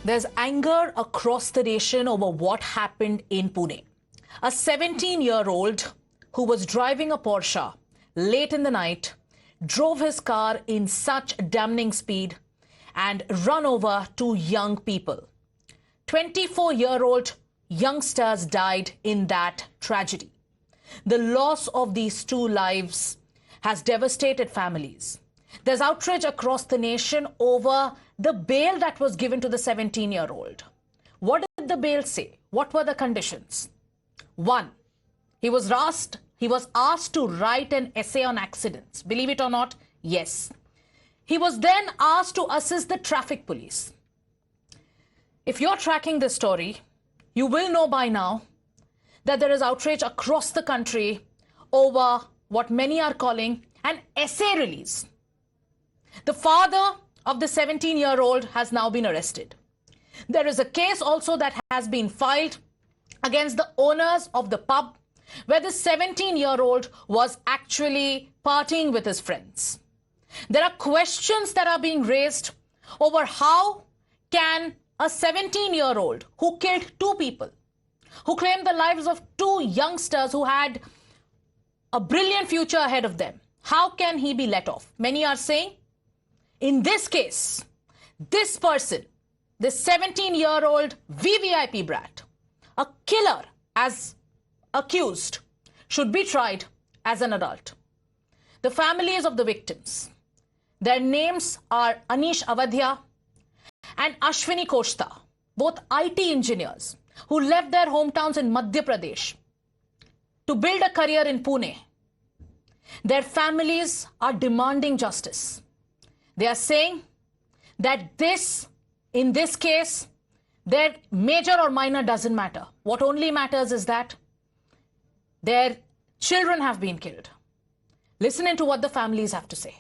There's anger across the nation over what happened in Pune. A 17-year-old who was driving a Porsche late in the night drove his car in such damning speed and run over two young people. 24-year-old youngsters died in that tragedy. The loss of these two lives has devastated families. There's outrage across the nation over the bail that was given to the 17-year-old. What did the bail say? What were the conditions? One, he was asked to write an essay on accidents. Believe it or not, yes. He was then asked to assist the traffic police. If you're tracking this story, you will know by now that there is outrage across the country over what many are calling an essay release. The father of the 17-year-old has now been arrested. There is a case also that has been filed against the owners of the pub where the 17-year-old was actually partying with his friends. There are questions that are being raised over how can a 17-year-old who killed two people, who claimed the lives of two youngsters who had a brilliant future ahead of them, how can he be let off? Many are saying, in this case, this person, this 17-year-old VVIP brat, a killer as accused, should be tried as an adult. The families of the victims, their names are Anish Avadhya and Ashwini Koshta, both IT engineers who left their hometowns in Madhya Pradesh to build a career in Pune. Their families are demanding justice. They are saying that in this case, their major or minor doesn't matter. What only matters is that their children have been killed. Listen to what the families have to say.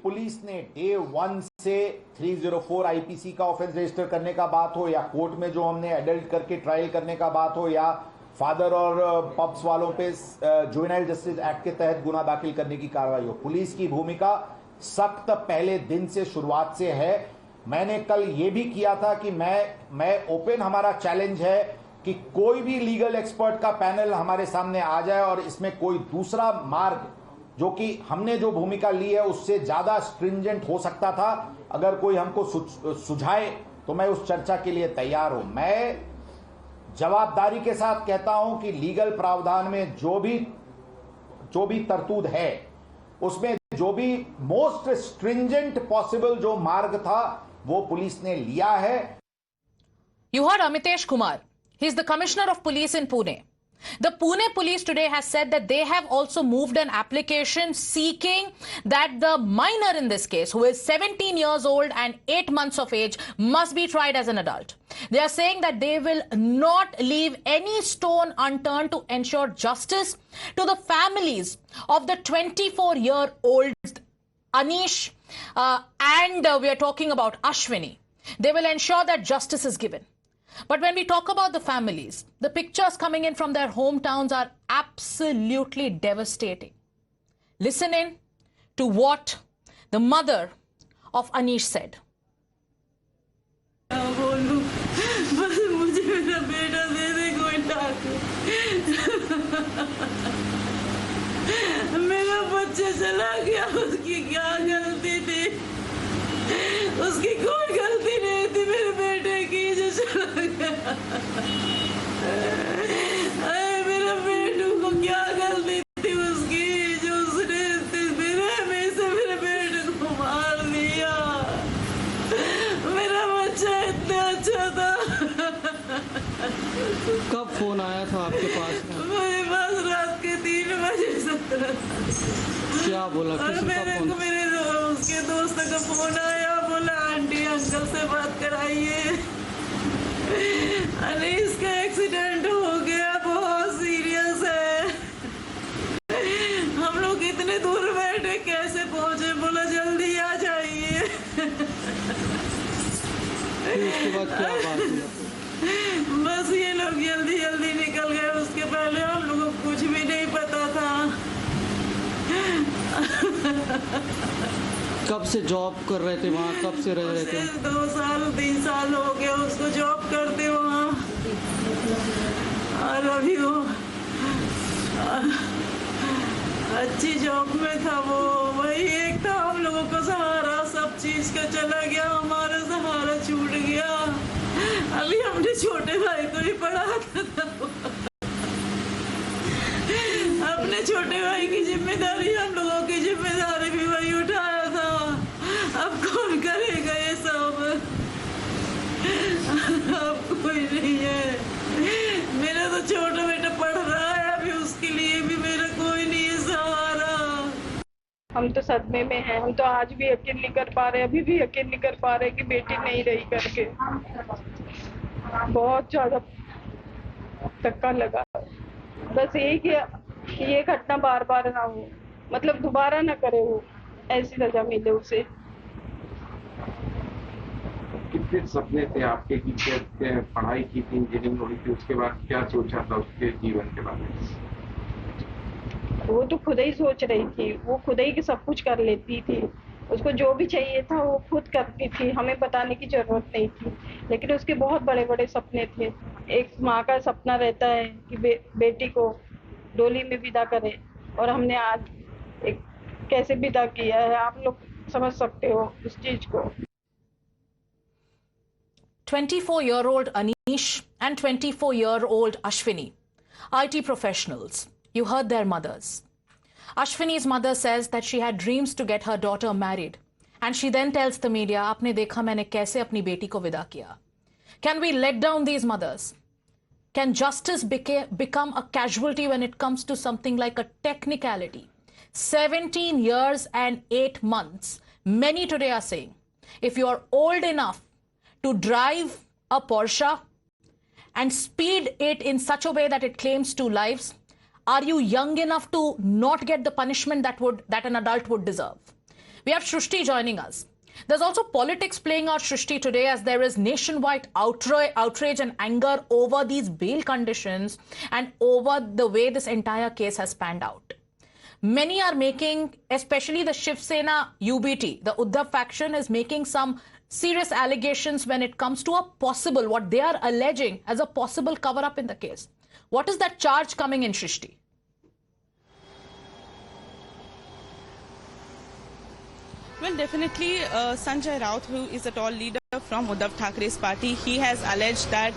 Police ने day 1 से 304 IPC का offence register करने का बात हो या court में जो हमने एडल्ट करके ट्रायल करने का बात हो या फादर और पब्स वालों पे जुवेनाइल जस्टिस एक्ट के तहत गुना दाखिल करने की कार्रवाई हो, पुलिस की भूमिका सख्त पहले दिन से शुरुआत से है। मैंने कल ये भी किया था कि मैं ओपन, हमारा चैलेंज है कि कोई भी लीगल एक्सपर्ट का पैनल हमारे सामने आ जाए और इसमें कोई दूसरा मार्ग जो कि हमने जो भूमिका ली है उससे ज्यादा स्ट्रिंजेंट हो सकता था, अगर कोई हमको सुझाए तो मैं उस चर्चा के लिए तैयार हूं। मैं जवाबदारी के साथ कहता हूं कि लीगल प्रावधान में जो भी तरतूद है उसमें जो भी मोस्ट स्ट्रिंजेंट पॉसिबल जो मार्ग था वो पुलिस ने लिया है। You heard Amitesh Kumar. He's the Commissioner of Police in Pune. The Pune police today has said that they have also moved an application seeking that the minor in this case, who is 17 years old and 8 months of age, must be tried as an adult. They are saying that they will not leave any stone unturned to ensure justice to the families of the 24-year-old Anish and we are talking about Ashwini. They will ensure that justice is given. But when we talk about the families, the pictures coming in from their hometowns are absolutely devastating. Listen in to what the mother of Anish said. मेरा बच्चा चला गया, उसकी क्या गलती थी? उसकी कोई गलती नहीं थी मेरे बेटे की जो चला गया। मेरे बेटू को क्या गलती थी उसकी जो उसने मेरे में से मेरे बेटे को मार दिया? मेरा बच्चा इतना अच्छा था। कब फोन आया था आपके पास? मेरे पास रात के 3 बजे 17। क्या बोला? मेरे उसके दोस्त का फोन आया, बोला आंटी अंकल से बात कराइए, अरे इसका एक्सीडेंट हो गया, बहुत सीरियस है। हम लोग इतने दूर बैठे कैसे पहुंचे? बोला जल्दी आ जाइए। उसके बाद क्या बात हुआ? बस ये लोग जल्दी जल्दी निकल गए, उसके पहले हम लोगों को कुछ भी नहीं पता था। कब से जॉब कर रहे थे वहाँ, कब से रह रहे थे? 2 साल 3 साल हो गया उसको जॉब करते वहाँ। और अभी वो अच्छी जॉब में था, वो वही एक था हम लोगों का सहारा, सब चीज का चला गया, हमारा सहारा छूट गया। अभी हमने छोटे भाई को ही पढ़ाता था, अपने छोटे भाई की जिम्मेदारी, हम लोगों की जिम्मेदारी भी वही उठाया था। अब कौन करेगा ये सब? अब कोई नहीं है। मेरा तो छोटा बेटा पढ़ रहा है, अभी उसके लिए भी मेरा कोई नहीं है सहारा। हम तो सदमे में हैं, हम तो आज भी यकीन नहीं कर पा रहे, अभी भी यकीन नहीं कर पा रहे कि बेटी नहीं रही करके। बहुत ज्यादा धक्का लगा। बस यही कि ये घटना बार बार ना हो, मतलब दोबारा ना करे, वो ऐसी सजा मिले उसे। कितने सपने थे आपके कि पढ़ाई की थी, इंजीनियरिंग हुई थी, उसके बाद क्या सोचा था उसके जीवन के बारे में? वो तो खुद ही सोच रही थी, वो खुद ही सब कुछ कर लेती थी, उसको जो भी चाहिए था वो खुद करती थी, हमें बताने की जरूरत नहीं थी। लेकिन उसके बहुत बड़े बड़े सपने थे। एक माँ का सपना रहता है कि बेटी को डोली में विदा करे, और हमने आज एक कैसे विदा किया है, आप लोग समझ सकते हो उस चीज को। 24-year-old Anish and 24-year-old Ashwini, IT professionals. You heard their mothers. Ashwini's mother says that she had dreams to get her daughter married, and she then tells the media, "आपने देखा मैंने कैसे अपनी बेटी को विदा किया." Can we let down these mothers? Can justice become a casualty when it comes to something like a technicality? 17 years and 8 months. Many today are saying, if you are old enough to drive a Porsche and speed it in such a way that it claims 2 lives, are you young enough to not get the punishment that an adult would deserve? We have Shrishti joining us. There's also politics playing out, Shrishti, today, as there is nationwide outrage and anger over these bail conditions and over the way this entire case has panned out. Many are making, especially the Shiv Sena UBT, the Uddhav faction, is making some serious allegations when it comes to a possible, what they are alleging as a possible cover-up in the case. What is that charge coming in, Shrishti? Well, definitely Sanjay Raut, who is a tall leader from Uddhav Thackeray's party, he has alleged that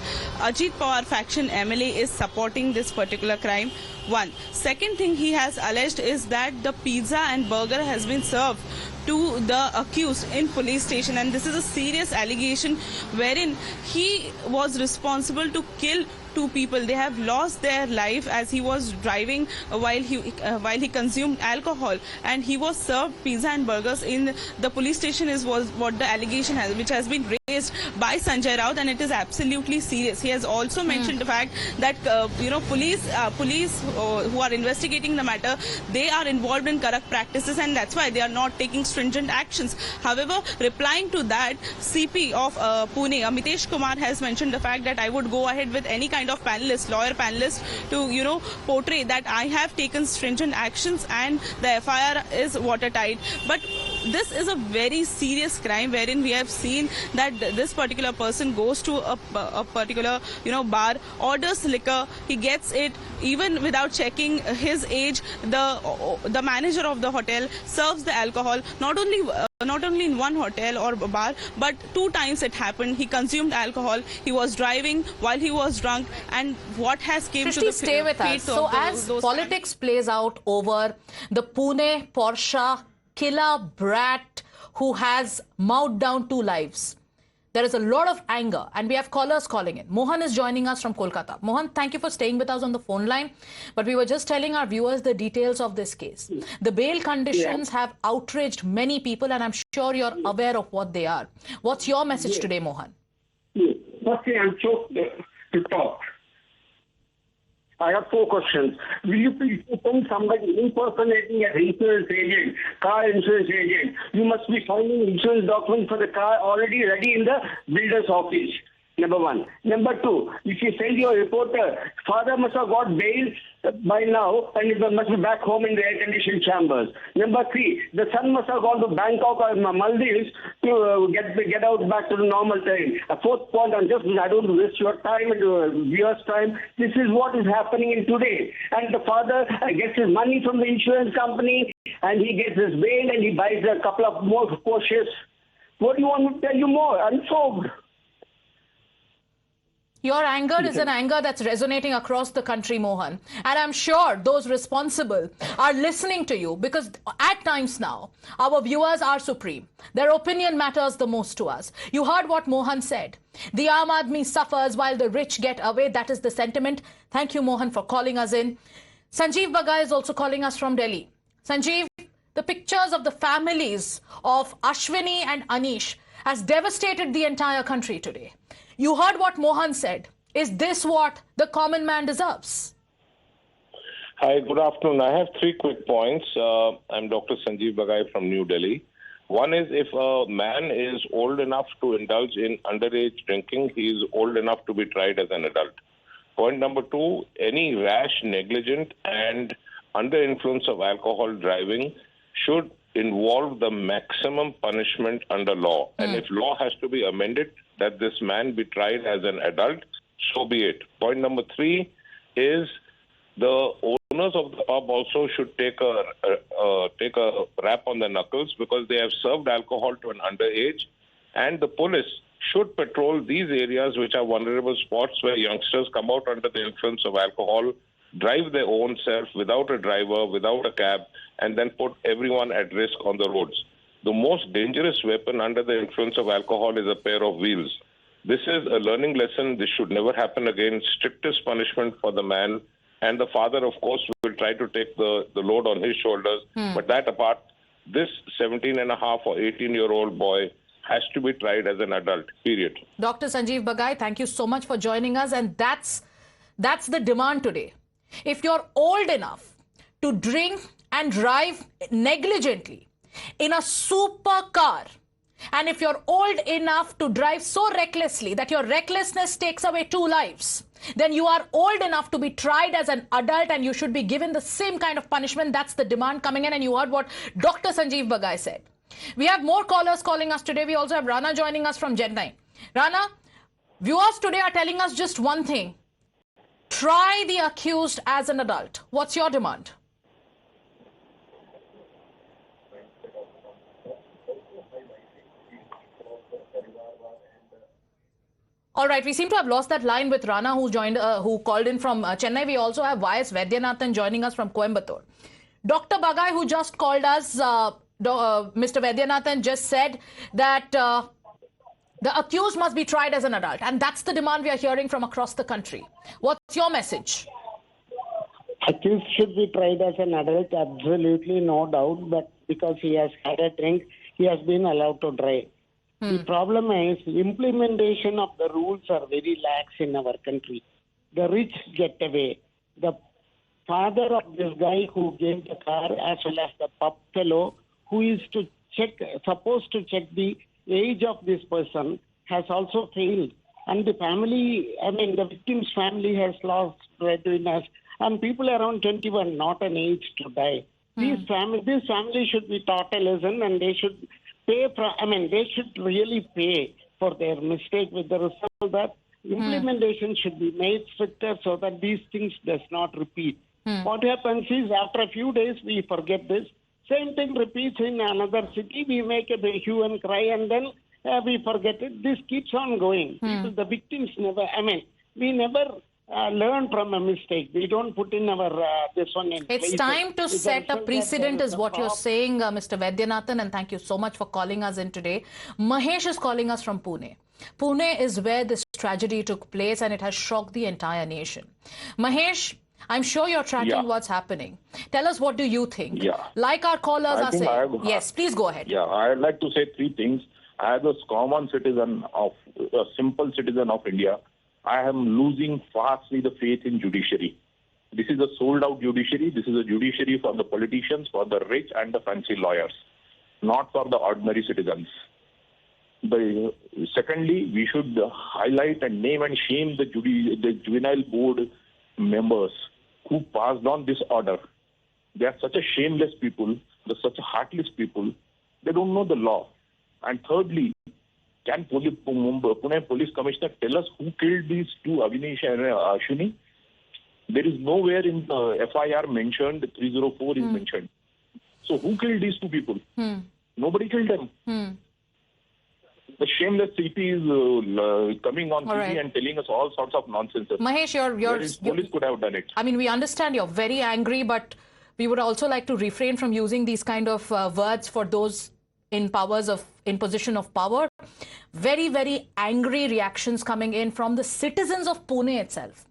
Ajit Pawar faction MLA is supporting this particular crime. One. Second thing he has alleged is that the pizza and burger has been served to the accused in police station, and this is a serious allegation wherein he was responsible to kill 2 people. They have lost their life as he was driving while he consumed alcohol, and he was served pizza and burgers in the police station is what the allegation has, which has been raised by Sanjay Raut, and it is absolutely serious. He has also mentioned the fact that police who are investigating the matter, they are involved in corrupt practices, and that's why they are not taking stringent actions. However, replying to that, CP of Pune, Amitesh Kumar, has mentioned the fact that I would go ahead with any kind of panelist, lawyer panelist, to portray that I have taken stringent actions and the FIR is watertight. But this is a very serious crime wherein we have seen that this particular person goes to a particular bar, orders liquor, he gets it even without checking his age. The manager of the hotel serves the alcohol, not only in one hotel or bar, but 2 times it happened. He consumed alcohol, he was driving while he was drunk, and what has came Shrishti, to the stay with us. So as politics plays out over the Pune Porsche killer brat who has mowed down 2 lives, there is a lot of anger, and we have callers calling in. Mohan is joining us from Kolkata. Mohan, thank you for staying with us on the phone line. But we were just telling our viewers the details of this case. The bail conditions have outraged many people, and I'm sure you're aware of what they are. What's your message today, Mohan? Firstly, I'm choked to talk. I have 4 questions. Will you please open somebody impersonating an insurance agent, car insurance agent? You must be finding insurance documents for the car already ready in the builder's office. Number one. Number two, if you send your reporter, father must have got bail by now and he must be back home in the air-conditioned chambers. Number three, the son must have gone to Bangkok or Maldives to get out back to the normal time. A fourth point, I don't waste your time and viewers' time. This is what is happening in today. And the father gets his money from the insurance company and he gets his bail and he buys a couple of more Porsches. What do you want me to tell you more? I'm soaked. Your anger is an anger that's resonating across the country, Mohan. And I'm sure those responsible are listening to you because at times now, our viewers are supreme. Their opinion matters the most to us. You heard what Mohan said. The Aam Aadmi suffers while the rich get away. That is the sentiment. Thank you, Mohan, for calling us in. Sanjeev Bagai is also calling us from Delhi. Sanjeev, the pictures of the families of Ashwini and Anish has devastated the entire country today. You heard what Mohan said. Is this what the common man deserves? Hi, good afternoon. I have 3 quick points. I'm Dr. Sanjeev Bagai from New Delhi. One is if a man is old enough to indulge in underage drinking, he is old enough to be tried as an adult. Point number 2, any rash, negligent and under influence of alcohol driving should involve the maximum punishment under law. And if law has to be amended, that this man be tried as an adult, so be it. Point number 3 is the owners of the pub also should take a rap on the knuckles because they have served alcohol to an underage, and the police should patrol these areas which are vulnerable spots where youngsters come out under the influence of alcohol, drive their own self without a driver, without a cab, and then put everyone at risk on the roads. The most dangerous weapon under the influence of alcohol is a pair of wheels. This is a learning lesson. This should never happen again. Strictest punishment for the man. And the father, of course, will try to take the load on his shoulders. But that apart, this 17-and-a-half or 18-year-old boy has to be tried as an adult, period. Dr. Sanjeev Bagai, thank you so much for joining us. And that's the demand today. If you're old enough to drink and drive negligently in a supercar, and if you're old enough to drive so recklessly that your recklessness takes away 2 lives, then you are old enough to be tried as an adult and you should be given the same kind of punishment. That's the demand coming in, and you heard what Dr. Sanjeev Bagai said. We have more callers calling us today. We also have Rana joining us from Chennai. Rana, viewers today are telling us just one thing. Try the accused as an adult. What's your demand? All right, we seem to have lost that line with Rana, who called in from Chennai. We also have Y.S. Vaidyanathan joining us from Coimbatore. Dr. Bagai, who just called us, Mr. Vaidyanathan just said that the accused must be tried as an adult. And that's the demand we are hearing from across the country. What's your message? Accused should be tried as an adult, absolutely no doubt. But because he has had a drink, he has been allowed to drive. The problem is implementation of the rules are very lax in our country. The rich get away. The father of this guy who gave the car, as well as the pub fellow who is supposed to check the age of this person, has also failed. And the family, the victim's family has lost breadwinners, and people around 21, not an age to die. This family should be taught a lesson, and they should they should really pay for their mistake, with the result that implementation should be made stricter so that these things does not repeat. What happens is after a few days we forget this. Same thing repeats in another city. We make a hue and cry, and then we forget it. This keeps on going. The victims never, we never learn from a mistake. We don't put in our this one in It's place. time to set a precedent is what you're saying, Mr. Vaidyanathan, and thank you so much for calling us in today. Mahesh is calling us from Pune. Pune is where this tragedy took place, and it has shocked the entire nation. Mahesh, I'm sure you're tracking what's happening. Tell us, what do you think? Like our callers are saying. Yes, please go ahead. I'd like to say 3 things. As a common citizen a simple citizen of India, I am losing fastly the faith in judiciary. This is a sold-out judiciary. This is a judiciary for the politicians, for the rich and the fancy lawyers, not for the ordinary citizens. Secondly, we should highlight and name and shame the juvenile board members who passed on this order. They are such a shameless people, they're such a heartless people. They don't know the law. And thirdly, can Pune Police Commissioner tell us who killed these two, Avinash and Ashwini? There is nowhere in the FIR mentioned, 304 is mentioned. So who killed these two people? Nobody killed them. The shameless CP is coming on TV and telling us all sorts of nonsense. Mahesh, police could have done it. I mean, we understand you're very angry, but we would also like to refrain from using these kind of words for those in position of power. Very, very angry reactions coming in from the citizens of Pune itself.